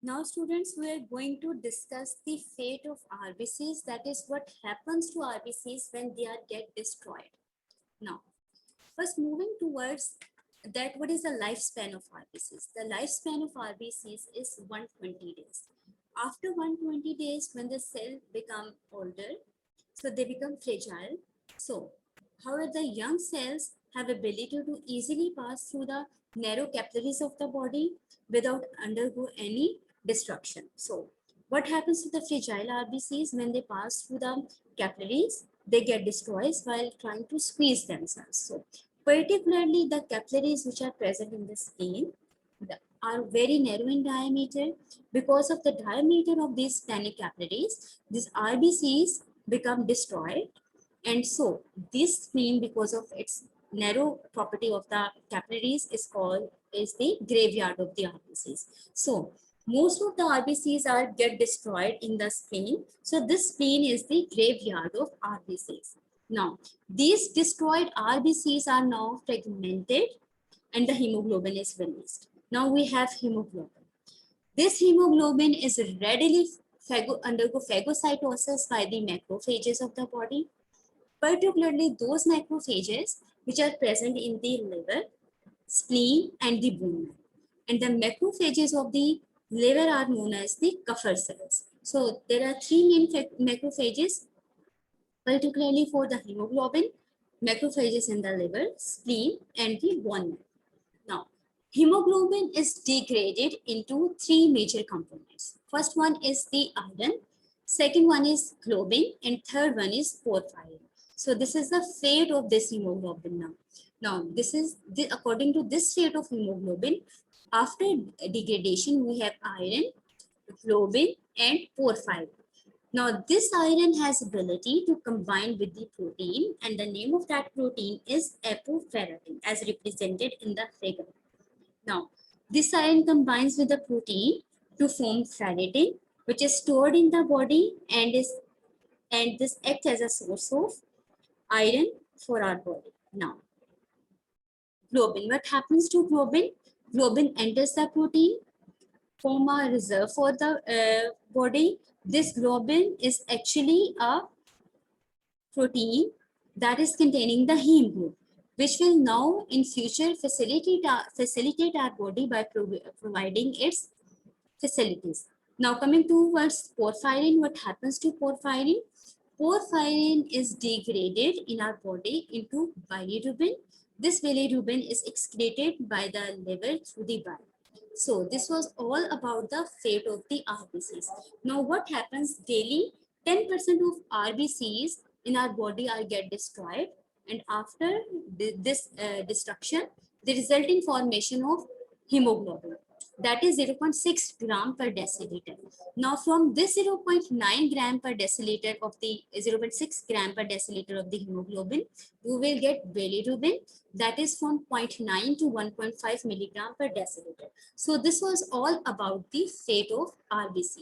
Now, students, we are going to discuss the fate of RBCs. That is what happens to RBCs when they are get destroyed. Now, first moving towards that, what is the lifespan of RBCs? The lifespan of RBCs is 120 days. After 120 days, when the cell become older, so they become fragile. So, however, the young cells have ability to easily pass through the narrow capillaries of the body without undergo any destruction. So, what happens to the fragile RBCs when they pass through the capillaries? They get destroyed while trying to squeeze themselves. So, particularly the capillaries which are present in the skin are very narrow in diameter. Because of the diameter of these tiny capillaries, these RBCs become destroyed, and so this spleen, because of its narrow property of the capillaries, is the graveyard of the RBCs. So most of the RBCs are get destroyed in the spleen. So this spleen is the graveyard of RBCs. Now these destroyed RBCs are now fragmented and the hemoglobin is released. Now we have hemoglobin. This hemoglobin is readily undergo phagocytosis by the macrophages of the body, particularly those macrophages which are present in the liver, spleen, and the bone marrow. And the macrophages of the liver are known as the Kupffer cells. So there are three main macrophages, particularly for the hemoglobin, macrophages in the liver, spleen, and the bone marrow. Now, hemoglobin is degraded into three major components. First one is the iron, second one is globin, and third one is porphyrin. So this is the fate of this hemoglobin now. Now, according to this fate of hemoglobin, after degradation, we have iron, globin, and porphyrin. Now, this iron has ability to combine with the protein, and the name of that protein is apoferritin, as represented in the figure. Now, this iron combines with the protein to form ferritin, which is stored in the body and this acts as a source of iron for our body. Now, globin. What happens to globin? Globin enters the protein, form a reserve for the body. This globin is actually a protein that is containing the hemoglobin, which will now in future facilitate our body by providing its facilities. Now coming towards porphyrin, what happens to porphyrin? Porphyrin is degraded in our body into bilirubin. This bilirubin is excreted by the liver through the bile. So this was all about the fate of the RBCs. Now what happens daily? 10% of RBCs in our body are get destroyed, and after this destruction, the resulting formation of hemoglobin, that is 0.6 gram per deciliter. Now from this 0.9 gram per deciliter of the 0.6 gram per deciliter of the hemoglobin, we will get bilirubin, that is from 0.9 to 1.5 milligram per deciliter. So this was all about the fate of RBC.